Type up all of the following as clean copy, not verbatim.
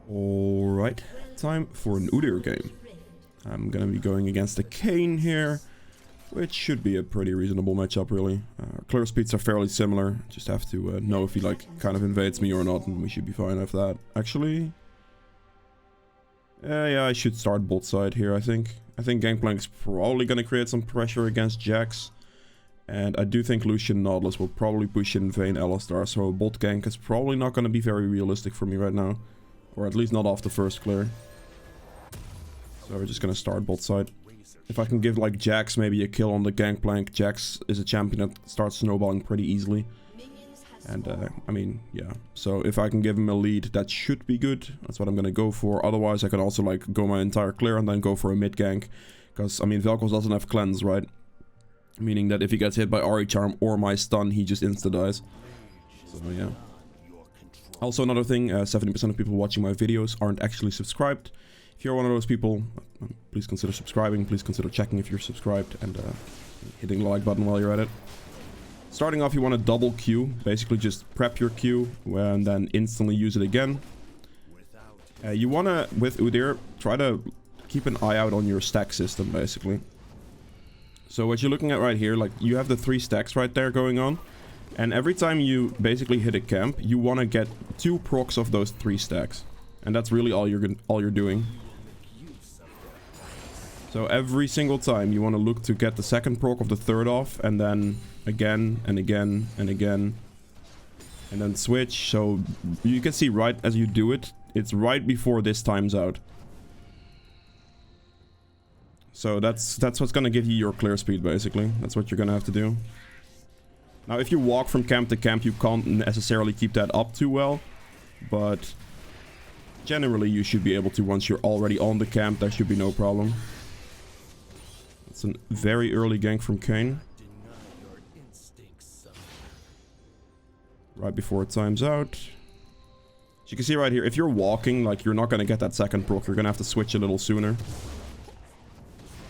Alright, time for an Udyr game. I'm gonna be going against a Kayn here, which should be a pretty reasonable matchup, really. Clear speeds are fairly similar. Just have to know if he, like, kind of invades me or not, and we should be fine after that. Actually... yeah, I should start bot side here, I think. I think Gangplank's probably gonna create some pressure against Jax. And I do think Lucian Nautilus will probably push in Vayne Alistar, so bot gank is probably not gonna be very realistic for me right now. Or at least not off the first clear. So we're just gonna start bot side. If I can give, like, Jax maybe a kill on the Gangplank, Jax is a champion that starts snowballing pretty easily. And, I mean, yeah. So if I can give him a lead, that should be good. That's what I'm gonna go for. Otherwise, I can also, like, go my entire clear and then go for a mid gank. Because, I mean, Vel'Koz doesn't have cleanse, right? Meaning that if he gets hit by Ari Charm or my stun, he just insta-dies. So, yeah. Also, another thing, 70% of people watching my videos aren't actually subscribed. If you're one of those people, please consider subscribing. Please consider checking if you're subscribed and hitting the like button while you're at it. Starting off, you want to double Q. Basically, just prep your Q and then instantly use it again. You want to, with Udyr, try to keep an eye out on your stack system, basically. So what you're looking at right here, like, you have the 3 stacks right there going on. And every time you basically hit a camp, you want to get 2 procs of those 3 stacks. And that's really all you're doing. So every single time you want to look to get the second proc of the third off, and then again and again and again. And then switch. So you can see right as you do it, it's right before this times out. So that's what's gonna give you your clear speed, basically. That's what you're gonna have to do. Now, if you walk from camp to camp, you can't necessarily keep that up too well. But generally, you should be able to. Once you're already on the camp, there should be no problem. It's a very early gank from Kayn. Right before it times out. As you can see right here, if you're walking, like, you're not gonna get that second proc. You're gonna have to switch a little sooner. I'm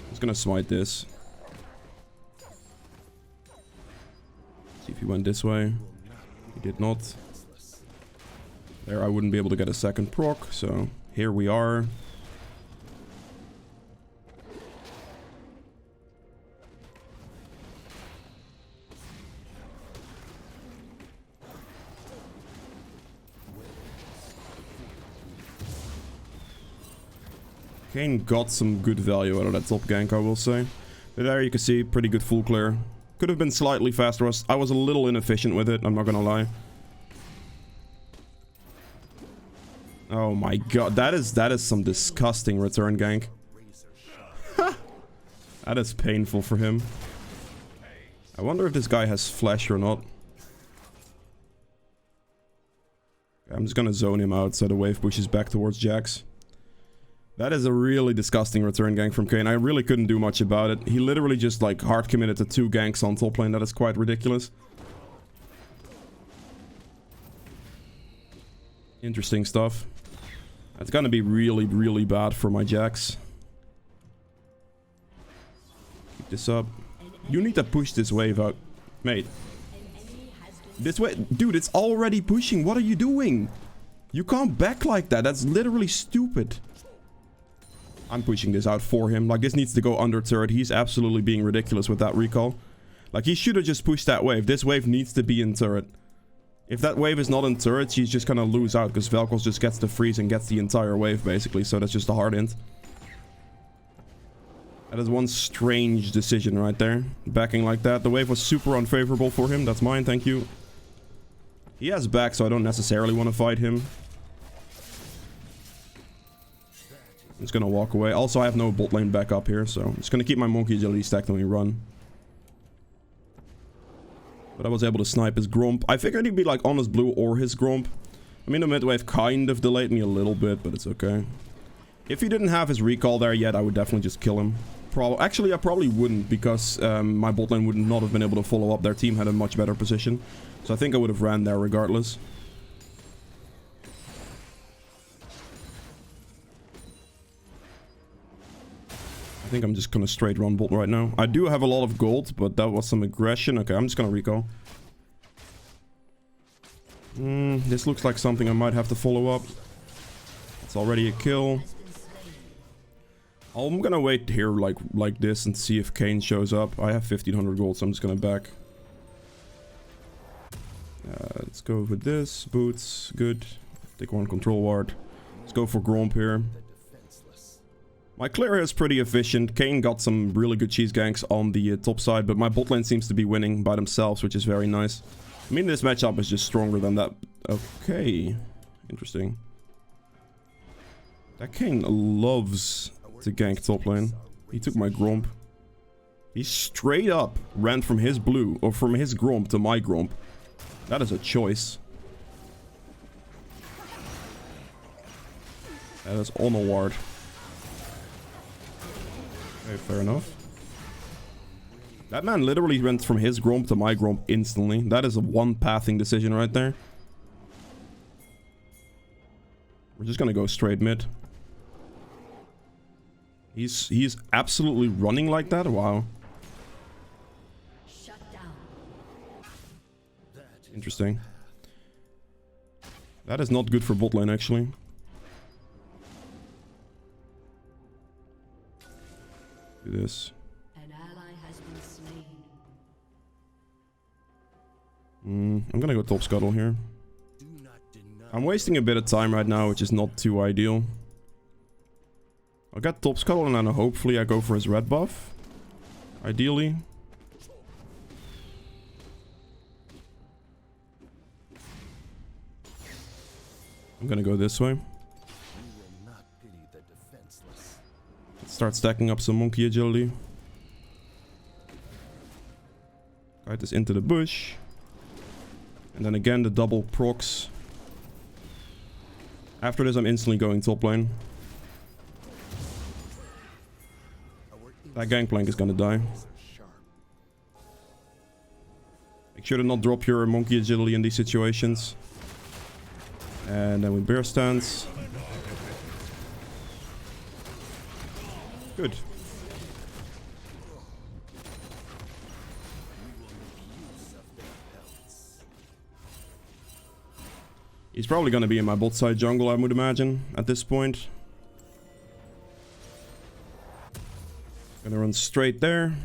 just gonna smite this. See if he went this way. He did not. There, I wouldn't be able to get a second proc, so here we are. Kayn got some good value out of that top gank, I will say. But there you can see, pretty good full clear. Could have been slightly faster. I was a little inefficient with it, I'm not gonna lie. Oh my god, that is some disgusting return gank. That is painful for him. I wonder if this guy has flash or not. I'm just gonna zone him out so the wave pushes back towards Jax. That is a really disgusting return gank from Kayn. I really couldn't do much about it. He literally just, like, hard committed to 2 ganks on top lane. That is quite ridiculous. Interesting stuff. That's gonna be really, really bad for my Jax. Keep this up. You need to push this wave out. Mate. This way... Dude, it's already pushing. What are you doing? You can't back like that. That's literally stupid. I'm pushing this out for him. Like, this needs to go under turret. He's absolutely being ridiculous with that recall. Like, he should have just pushed that wave. This wave needs to be in turret. If that wave is not in turret, he's just gonna lose out, because Vel'Koz just gets the freeze and gets the entire wave, basically. So that's just a hard int. That is one strange decision right there. Backing like that. The wave was super unfavorable for him. That's mine, thank you. He has back, so I don't necessarily want to fight him. I'm just gonna walk away. Also, I have no bot lane back up here, so I'm just gonna keep my monkey agility stacked when we run. But I was able to snipe his Gromp. I figured he'd be, like, on his blue or his Gromp. I mean, the mid wave kind of delayed me a little bit, but it's okay. If he didn't have his recall there yet, I would definitely just kill him. Actually, I probably wouldn't, because my bot lane would not have been able to follow up. Their team had a much better position. So I think I would have ran there regardless. I think I'm just gonna straight run bot right now. I do have a lot of gold, but that was some aggression. Okay, I'm just gonna recall. This looks like something I might have to follow up. It's already a kill. I'm gonna wait here like this and see if Kane shows up. I have 1500 gold, so I'm just gonna back. Let's go with this. Boots, good. Take one control ward. Let's go for Gromp here. My clear here is pretty efficient. Kane got some really good cheese ganks on the top side, but my bot lane seems to be winning by themselves, which is very nice. I mean, this matchup is just stronger than that. Okay. Interesting. That Kane loves to gank top lane. He took my Gromp. He straight up ran from his blue, or from his Gromp to my Gromp. That is a choice. That is on a ward. Okay, fair enough. That man literally went from his Gromp to my Gromp instantly. That is a one-pathing decision right there. We're just gonna go straight mid. He's absolutely running like that? Wow. Interesting. That is not good for bot lane, actually. Do this. An ally has been slain. I'm gonna go top scuttle here. I'm wasting a bit of time right now, which is not too ideal. I'll get top scuttle and then hopefully I go for his red buff. Ideally. I'm gonna go this way. Let's start stacking up some monkey agility. Guide this into the bush. And then again the double procs. After this I'm instantly going top lane. That gangplank is gonna die. Make sure to not drop your monkey agility in these situations. And then we bear stance. Good. He's probably gonna be in my bot side jungle, I would imagine, at this point. Gonna run straight there.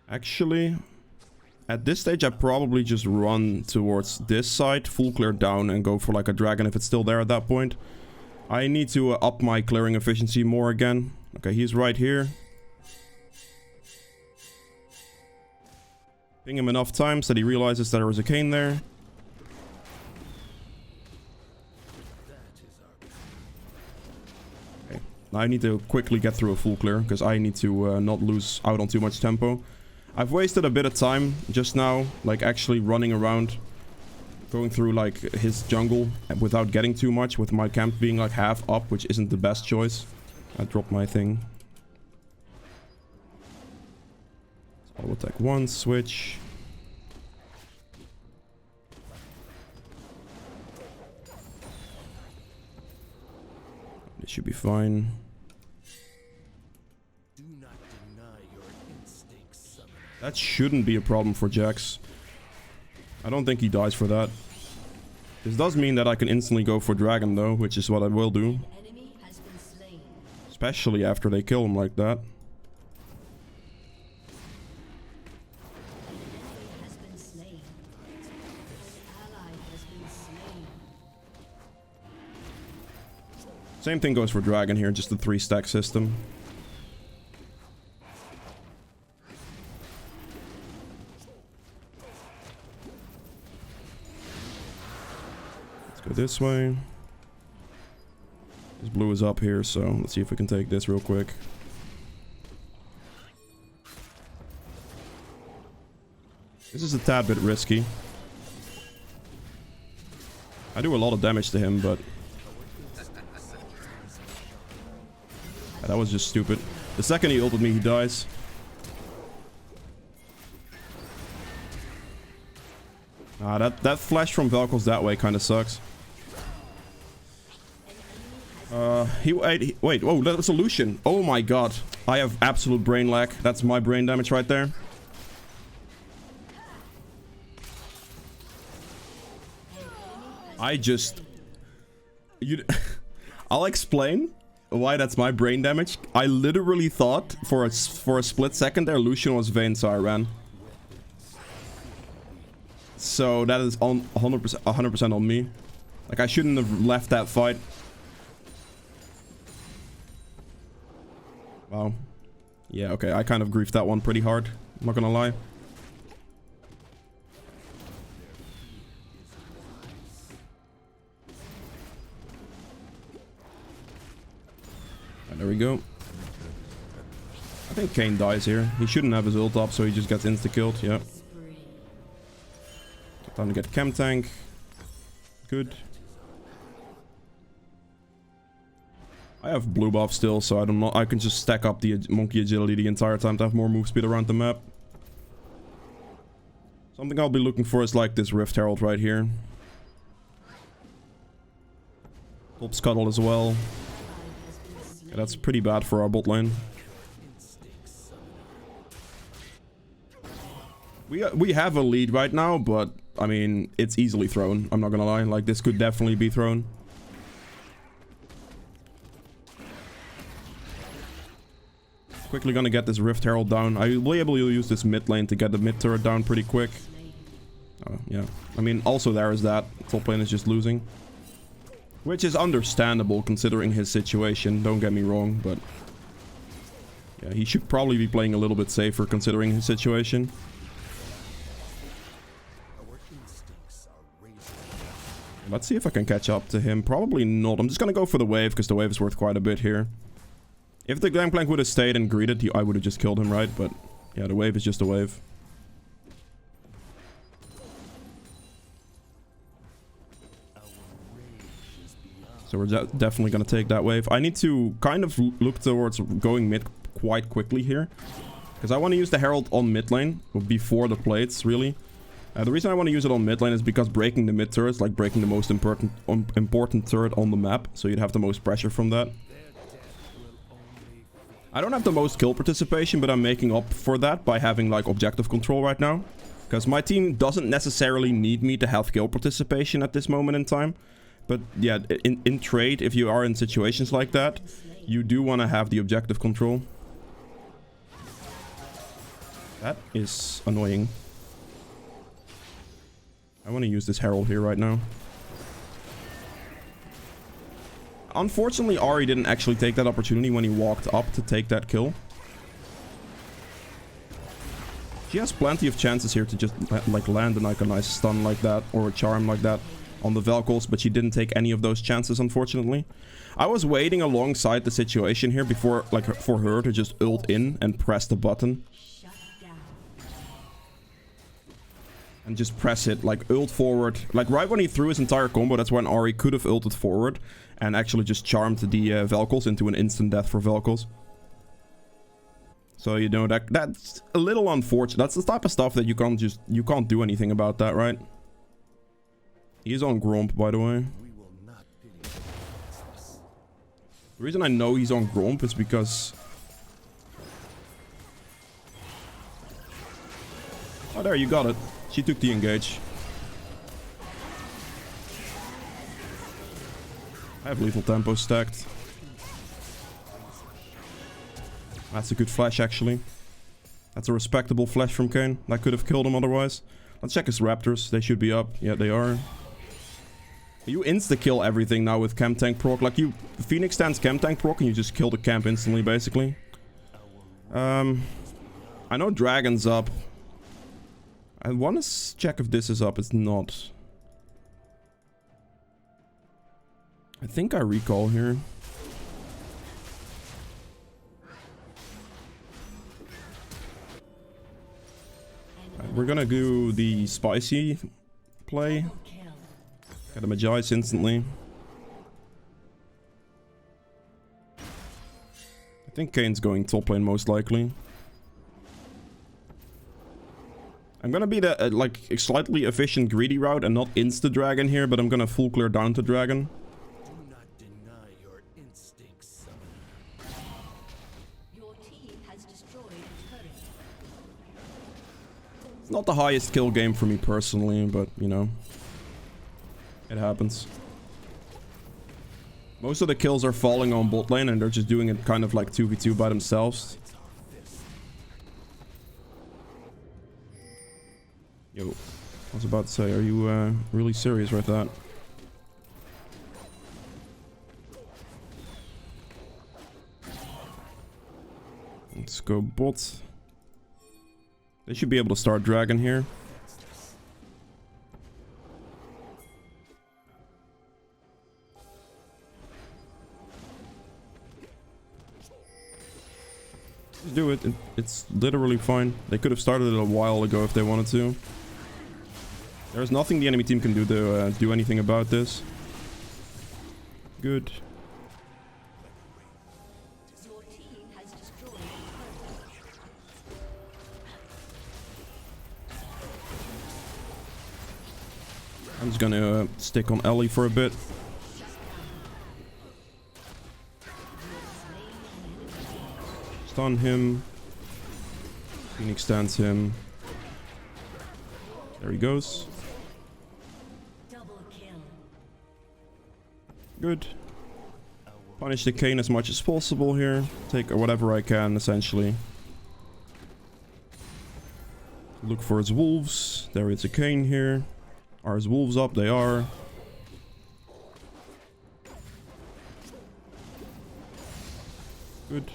Actually, at this stage I probably just run towards this side, full clear down, and go for like a dragon if it's still there at that point. I need to up my clearing efficiency more again. Okay, he's right here. Ping him enough times that he realizes that there was a Kane there. Okay, now I need to quickly get through a full clear, because I need to not lose out on too much tempo. I've wasted a bit of time just now, like actually running around, going through like his jungle without getting too much, with my camp being like half up, which isn't the best choice. I dropped my thing. Auto attack 1, switch. It should be fine. That shouldn't be a problem for Jax. I don't think he dies for that. This does mean that I can instantly go for dragon though, which is what I will do. Especially after they kill him like that. Same thing goes for dragon here, just the 3-stack system. Go this way. This blue is up here, so let's see if we can take this real quick. This is a tad bit risky. I do a lot of damage to him, but that was just stupid. The second he ulted me, he dies. That flash from Vel'Koz that way kind of sucks. Wait, oh, that was a Lucian. Oh my god. I have absolute brain lag. That's my brain damage right there. I just... I'll explain why that's my brain damage. I literally thought for a split second there Lucian was Vayne, so I ran. So that is on 100% on me. Like, I shouldn't have left that fight. Wow. Yeah, okay, I kind of griefed that one pretty hard. I'm not gonna lie. There we go. I think Kayn dies here. He shouldn't have his ult up, so he just gets insta-killed. Yeah. Time to get chem tank. Good. I have blue buff still, so I don't know. I can just stack up the monkey agility the entire time to have more move speed around the map. Something I'll be looking for is like this Rift Herald right here. Top scuttle as well. Yeah, that's pretty bad for our bot lane. We have a lead right now, but I mean, it's easily thrown. I'm not gonna lie. Like, this could definitely be thrown. Quickly gonna get this Rift Herald down. I will be able to use this mid lane to get the mid turret down pretty quick. Oh, yeah. I mean, also there is that. Top lane is just losing. Which is understandable considering his situation, don't get me wrong, but... yeah, he should probably be playing a little bit safer considering his situation. Let's see if I can catch up to him. Probably not. I'm just gonna go for the wave, because the wave is worth quite a bit here. If the Gangplank would have stayed and greeted, I would have just killed him, right? But yeah, the wave is just a wave. So we're definitely going to take that wave. I need to kind of look towards going mid quite quickly here. Because I want to use the Herald on mid lane before the plates, really. The reason I want to use it on mid lane is because breaking the mid turret is like breaking the most important turret on the map. So you'd have the most pressure from that. I don't have the most kill participation, but I'm making up for that by having like objective control right now. Because my team doesn't necessarily need me to have kill participation at this moment in time. But yeah, in trade, if you are in situations like that, you do want to have the objective control. That is annoying. I want to use this Herald here right now. Unfortunately, Ahri didn't actually take that opportunity when he walked up to take that kill. She has plenty of chances here to just like land like a nice stun like that or a charm like that on the Vel'Koz, but she didn't take any of those chances, unfortunately. I was waiting alongside the situation here before, like, for her to just ult in and press the button. And just press it, like, ult forward. Like, right when he threw his entire combo, that's when Ahri could have ulted forward and actually just charmed the Vel'Koz into an instant death for Vel'Koz. So, you know, that's a little unfortunate. That's the type of stuff that you can't do anything about that, right? He's on Gromp, by the way. The reason I know he's on Gromp is because... oh, there, you got it. She took the engage. I have lethal tempo stacked. That's a good flash, actually. That's a respectable flash from Kayn. That could have killed him otherwise. Let's check his Raptors. They should be up. Yeah, they are. You insta-kill everything now with Chem Tank proc. Like, you Phoenix stands Chem Tank proc and you just kill the camp instantly, basically. I know Dragon's up. I want to check if this is up. It's not. I think I recall here. We're gonna do the spicy play. Get a Magi's instantly. I think Kayn's going top lane most likely. I'm gonna be the like slightly efficient greedy route and not insta dragon here, but I'm gonna full clear down to dragon. Do not deny your instincts, summoner. Your team has destroyed a turret. It's not the highest kill game for me personally, but you know. It happens. Most of the kills are falling on bot lane and they're just doing it kind of like 2v2 by themselves. Yo, I was about to say, are you really serious with that? Let's go bot. They should be able to start dragon here. Just do it. It's literally fine. They could have started it a while ago if they wanted to. There's nothing the enemy team can do to do anything about this. Good. Your team has destroyed a turret. I'm just gonna stick on Ellie for a bit. Stun him. Phoenix stands him. There he goes. Double kill. Good. Punish the Kayn as much as possible here. Take whatever I can, essentially. Look for his wolves. There is a Kayn here. Are his wolves up? They are. Good.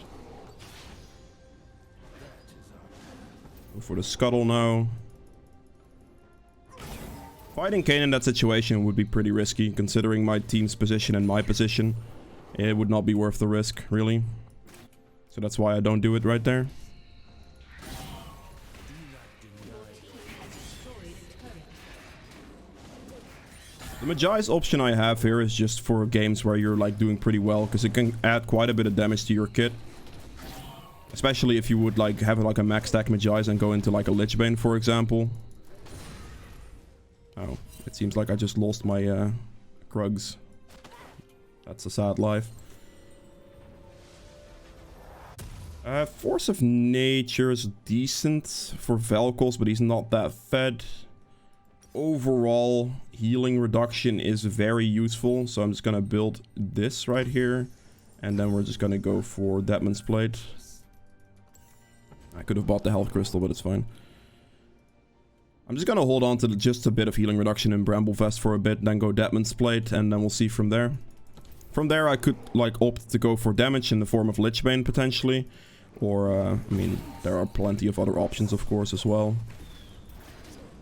Go for the scuttle now. Fighting Kayn in that situation would be pretty risky, considering my team's position and my position. It would not be worth the risk, really. So that's why I don't do it right there. The Magi's option I have here is just for games where you're like doing pretty well, because it can add quite a bit of damage to your kit. Especially if you would like have like a max stack Magi's and go into like a Lich Bane, for example. Oh, it seems like I just lost my Krugs. That's a sad life. Force of Nature is decent for Vel'Koz, but he's not that fed. Overall, healing reduction is very useful, so I'm just gonna build this right here. And then we're just gonna go for Deadman's Plate. I could have bought the health crystal, but it's fine. I'm just gonna hold on to just a bit of healing reduction in Bramble Vest for a bit, then go Deadman's Plate, and then we'll see from there. From there, I could like opt to go for damage in the form of Lich Bane potentially, or I mean, there are plenty of other options, of course, as well.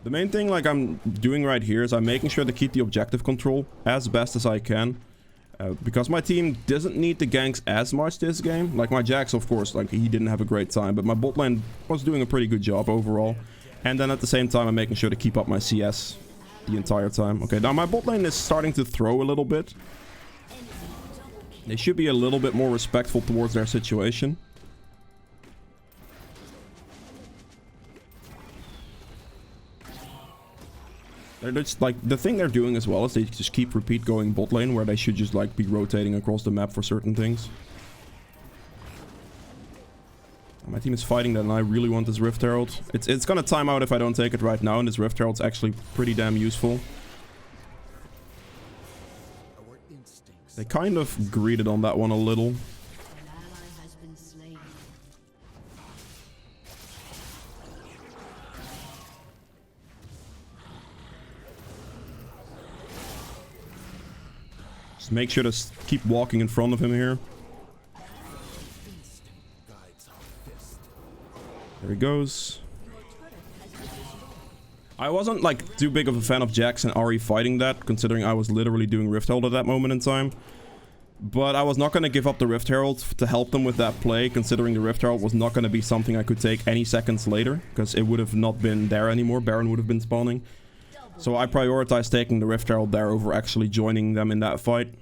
The main thing like I'm doing right here is I'm making sure to keep the objective control as best as I can. Because my team doesn't need the ganks as much this game. Like my Jax, of course, like he didn't have a great time, but my bot lane was doing a pretty good job overall. And then at the same time, I'm making sure to keep up my CS the entire time. Okay, now my bot lane is starting to throw a little bit. They should be a little bit more respectful towards their situation. They're just like, the thing they're doing as well is they just keep repeat going bot lane, where they should just like be rotating across the map for certain things. My team is fighting that and I really want this Rift Herald. It's gonna time out if I don't take it right now, and this Rift Herald's actually pretty damn useful. They kind of greeted on that one a little. An ally has been slain. Just make sure to keep walking in front of him here. There he goes. I wasn't like too big of a fan of Jax and Ahri fighting that, considering I was literally doing Rift Herald at that moment in time. But I was not going to give up the Rift Herald to help them with that play, considering the Rift Herald was not going to be something I could take any seconds later, because it would have not been there anymore. Baron would have been spawning. So I prioritized taking the Rift Herald there over actually joining them in that fight.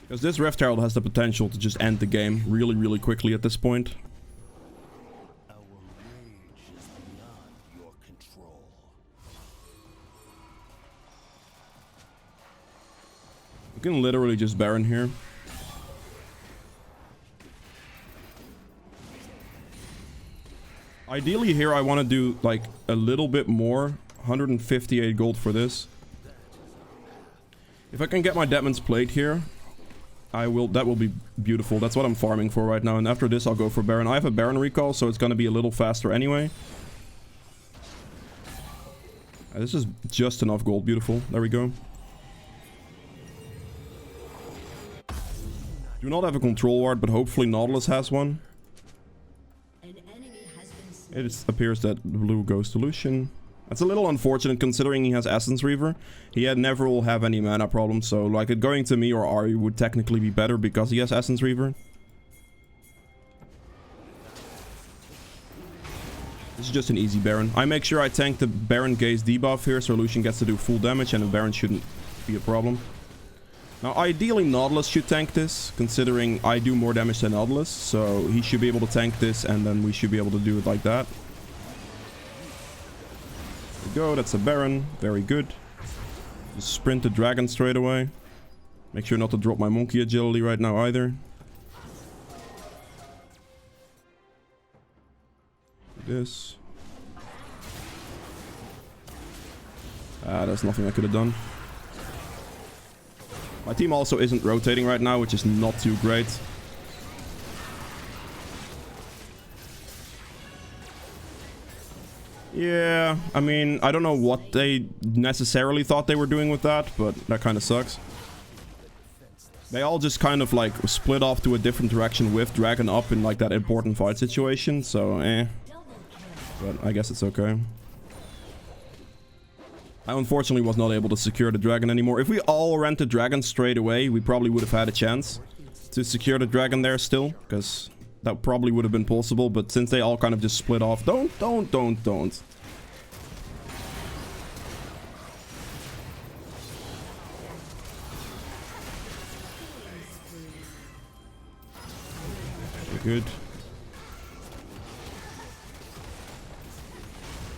Because this Rift Herald has the potential to just end the game really, really quickly at this point. Our rage is beyond your control. You can literally just Baron here. Ideally here I want to do like a little bit more 158 gold for this. If I can get my Deadman's Plate here, I will. That will be beautiful. That's what I'm farming for right now. And after this, I'll go for Baron. I have a Baron recall, so it's going to be a little faster anyway. This is just enough gold. Beautiful. There we go. Do not have a control ward, but hopefully Nautilus has one. It appears that blue goes to Lucian. That's a little unfortunate considering he has Essence Reaver. He never will have any mana problems, so like it going to me or Ari would technically be better because he has Essence Reaver. This is just an easy Baron. I make sure I tank the Baron Gaze debuff here so Lucian gets to do full damage and the Baron shouldn't be a problem. Now ideally Nautilus should tank this, considering I do more damage than Nautilus, so he should be able to tank this and then we should be able to do it like that. There we go, that's a Baron, very good. Just sprint the dragon straight away. Make sure not to drop my monkey agility right now either. This. There's nothing I could have done. My team also isn't rotating right now, which is not too great. Yeah, I mean, I don't know what they necessarily thought they were doing with that, but that kind of sucks. They all just kind of like split off to a different direction with Dragon up in like that important fight situation, so But I guess it's okay. I unfortunately was not able to secure the dragon anymore. If we all ran the dragon straight away, we probably would have had a chance to secure the dragon there still, because that probably would have been possible, but since they all kind of just split off... Don't. Good.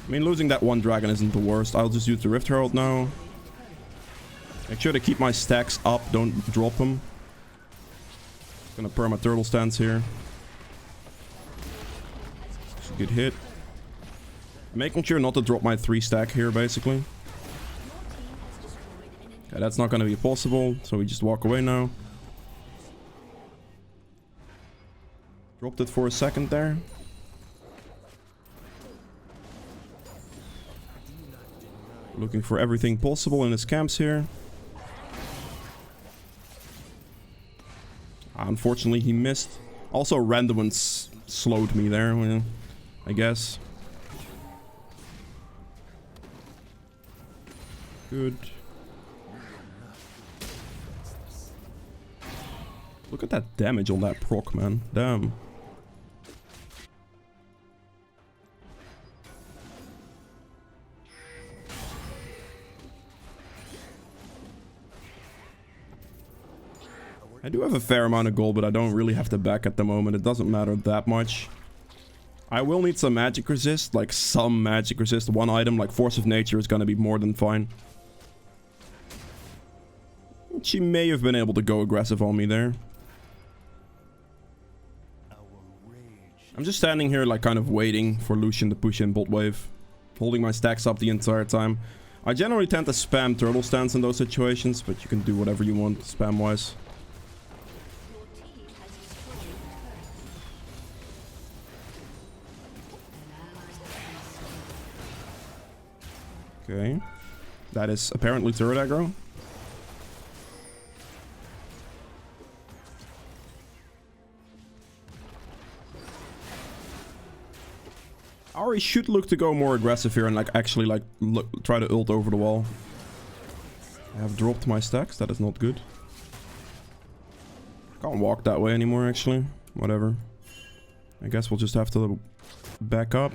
I mean, losing that one dragon isn't the worst. I'll just use the Rift Herald now. Make sure to keep my stacks up, don't drop them. Gonna perma turtle stance here. It's a good hit. Making sure not to drop my 3 stack here, basically. Yeah, that's not gonna be possible, so we just walk away now. Dropped it for a second there. Looking for everything possible in his camps here. Unfortunately, he missed. Also, random ones slowed me there, well, I guess. Good. Look at that damage on that proc, man. Damn. I do have a fair amount of gold, but I don't really have the back at the moment. It doesn't matter that much. I will need some magic resist, like some magic resist. One item, like Force of Nature, is gonna be more than fine. She may have been able to go aggressive on me there. I'm just standing here, like, kind of waiting for Lucian to push in bot wave. Holding my stacks up the entire time. I generally tend to spam turtle stance in those situations, but you can do whatever you want spam-wise. Okay. That is apparently turret aggro. Ari should look to go more aggressive here and like actually like try to ult over the wall. I have dropped my stacks. That is not good. Can't walk that way anymore actually. Whatever. I guess we'll just have to back up.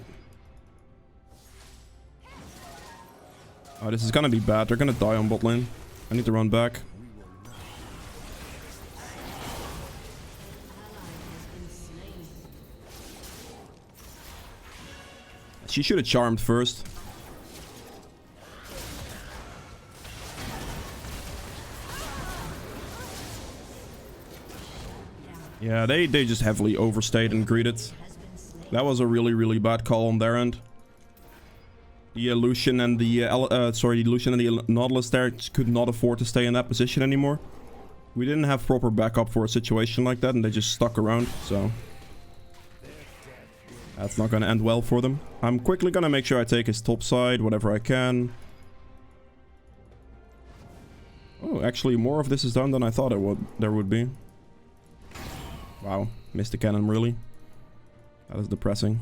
Oh, this is gonna be bad. They're gonna die on bot lane. I need to run back. She should have charmed first. Yeah, they just heavily overstayed and greeted. That was a really, really bad call on their end. The Lucian and the Lucian and the Nautilus there could not afford to stay in that position anymore. We didn't have proper backup for a situation like that, and they just stuck around, so that's not gonna end well for them. I'm quickly gonna make sure I take his top side, whatever I can. Oh, actually, more of this is done than I thought there would be. Wow, missed the cannon, really. That is depressing.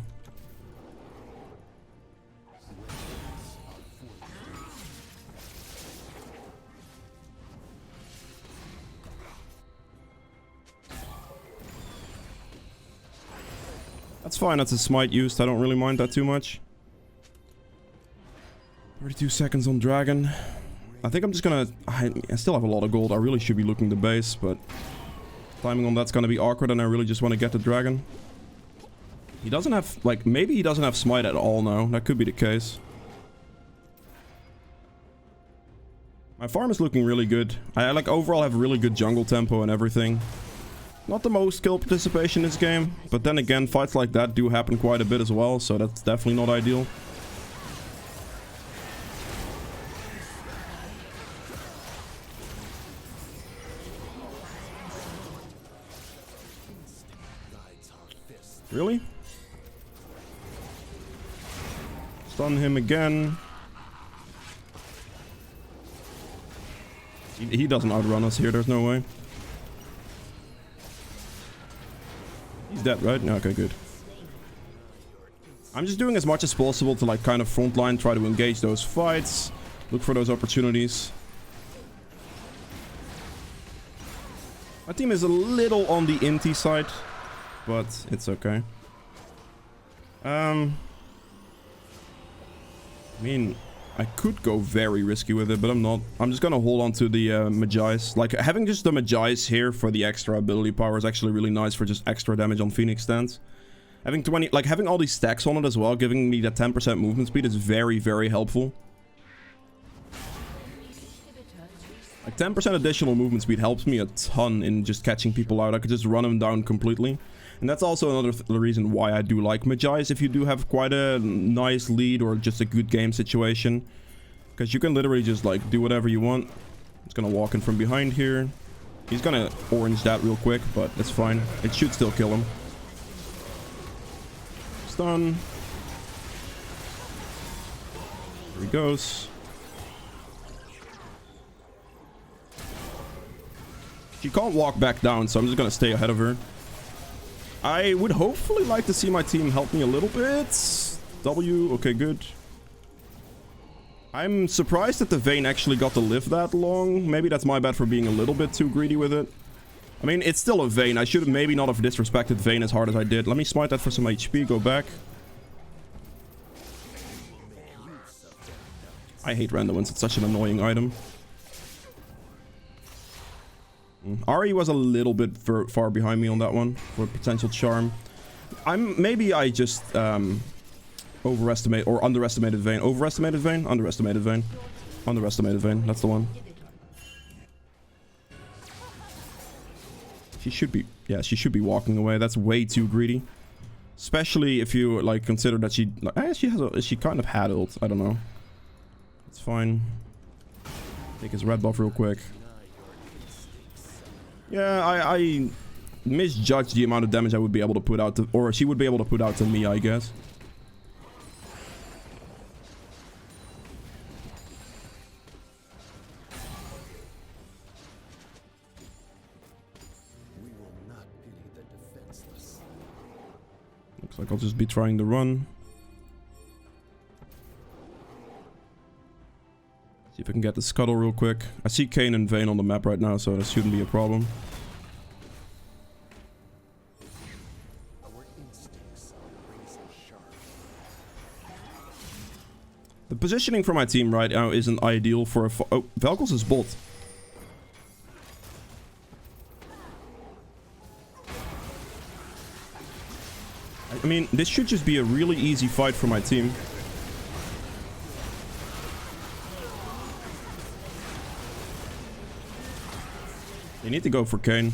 That's fine, that's a smite used. I don't really mind that too much. 32 seconds on Dragon. I think I'm just gonna... I still have a lot of gold. I really should be looking the base, but... timing on that's gonna be awkward, and I really just want to get the Dragon. He doesn't have... like, maybe he doesn't have smite at all now. That could be the case. My farm is looking really good. I like overall have really good jungle tempo and everything. Not the most skill participation in this game, but then again, fights like that do happen quite a bit as well, so that's definitely not ideal. Really? Stun him again. He doesn't outrun us here, there's no way. He's dead, right? Okay, good. I'm just doing as much as possible to like kind of frontline, try to engage those fights, look for those opportunities. My team is a little on the inty side, but it's okay. I mean, I could go very risky with it, but I'm not. I'm just gonna hold on to the Magi's. Like, having just the Magi's here for the extra ability power is actually really nice for just extra damage on Phoenix stands. Having 20, like having all these stacks on it as well, giving me that 10% movement speed is very, very helpful. Like 10% additional movement speed helps me a ton in just catching people out. I could just run them down completely. And that's also another reason why I do like Magi's if you do have quite a nice lead or just a good game situation. Because you can literally just like do whatever you want. It's gonna walk in from behind here. He's gonna orange that real quick, but it's fine. It should still kill him. Stun. Here he goes. She can't walk back down, so I'm just gonna stay ahead of her. I would hopefully like to see my team help me a little bit. W, okay, good. I'm surprised that the Vayne actually got to live that long. Maybe that's my bad for being a little bit too greedy with it. I mean, it's still a Vayne. I should have maybe not have disrespected Vayne as hard as I did. Let me smite that for some HP, go back. I hate randoms, it's such an annoying item. Ari was a little bit far behind me on that one for potential charm. Maybe I just overestimate or underestimated Vayne. Overestimated Vayne? Underestimated Vayne. Underestimated Vayne. That's the one. She should be, yeah, she should be walking away. That's way too greedy. Especially if you like consider that she she kind of had ult. I don't know. It's fine. Take his red buff real quick. Yeah, I misjudged the amount of damage I would be able to put out to, or she would be able to put out to me, I guess. We will not pity the defenseless. Looks like I'll just be trying to run. See if I can get the scuttle real quick. I see Kayn and Vayne on the map right now, so that shouldn't be a problem. Our instincts are razor sharp. The positioning for my team right now isn't ideal for a... Oh, Velkos is bot. I mean, this should just be a really easy fight for my team. They need to go for Kayn.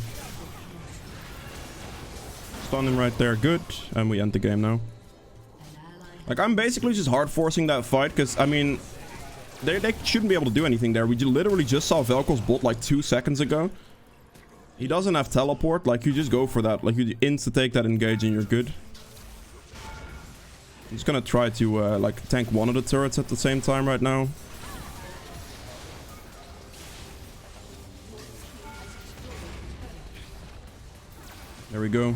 Stun him right there, good. And we end the game now. Like, I'm basically just hard forcing that fight, because, I mean, they shouldn't be able to do anything there. We literally just saw Velko's bot like 2 seconds ago. He doesn't have teleport. Like, you just go for that. Like, you insta-take that engage and you're good. I'm just gonna try to, like, tank one of the turrets at the same time right now. There we go.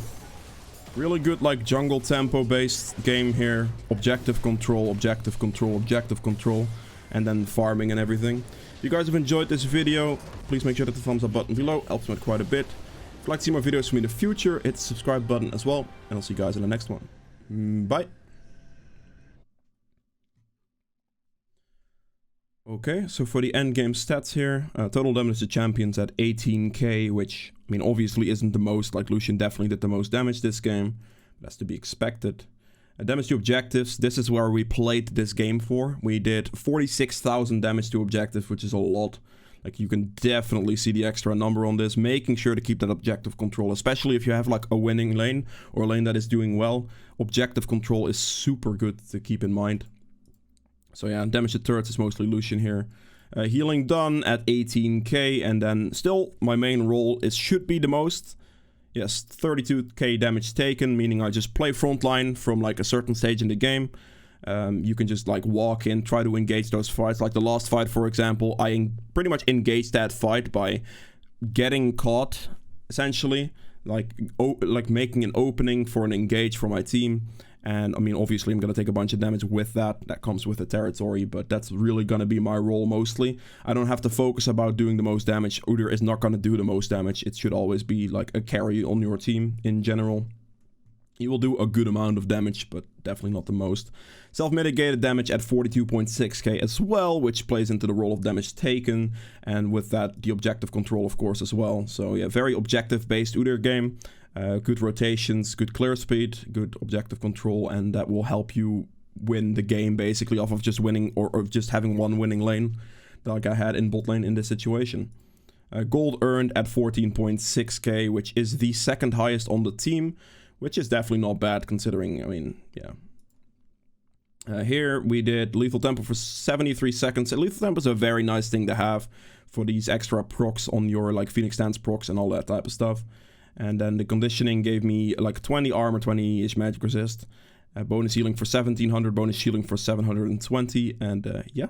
Really good, like, jungle tempo-based game here. Objective control, objective control, objective control. And then farming and everything. If you guys have enjoyed this video, please make sure that the thumbs up button below helps me out quite a bit. If you'd like to see more videos from me in the future, hit the subscribe button as well. And I'll see you guys in the next one. Bye. Okay, so for the endgame stats here, total damage to champions at 18k, which, I mean, obviously isn't the most. Like, Lucian definitely did the most damage this game. That's to be expected. Damage to objectives, this is where we played this game for. We did 46,000 damage to objectives, which is a lot. Like, you can definitely see the extra number on this. Making sure to keep that objective control, especially if you have, like, a winning lane or a lane that is doing well. Objective control is super good to keep in mind. So yeah, damage to turrets is mostly Lucian here. Healing done at 18k, and then still my main role should be the most. Yes, 32k damage taken, meaning I just play frontline from like a certain stage in the game. You can just like walk in, try to engage those fights. Like the last fight, for example, I pretty much engaged that fight by getting caught, essentially. Like making an opening for an engage for my team. And, I mean, obviously I'm going to take a bunch of damage with that. That comes with the territory, but that's really going to be my role mostly. I don't have to focus about doing the most damage. Udyr is not going to do the most damage. It should always be, like, a carry on your team in general. He will do a good amount of damage, but definitely not the most. Self-mitigated damage at 42.6k as well, which plays into the role of damage taken. And with that, the objective control, of course, as well. So, yeah, very objective-based Udyr game. Good rotations, good clear speed, good objective control, and that will help you win the game basically off of just winning or just having one winning lane like I had in bot lane in this situation. Gold earned at 14.6k, which is the second highest on the team, which is definitely not bad considering, I mean, yeah. Here we did lethal tempo for 73 seconds. And lethal tempo is a very nice thing to have for these extra procs on your like Phoenix Stance procs and all that type of stuff. And then the conditioning gave me like 20 armor, 20-ish magic resist. Bonus healing for 1700, bonus shielding for 720, and yeah.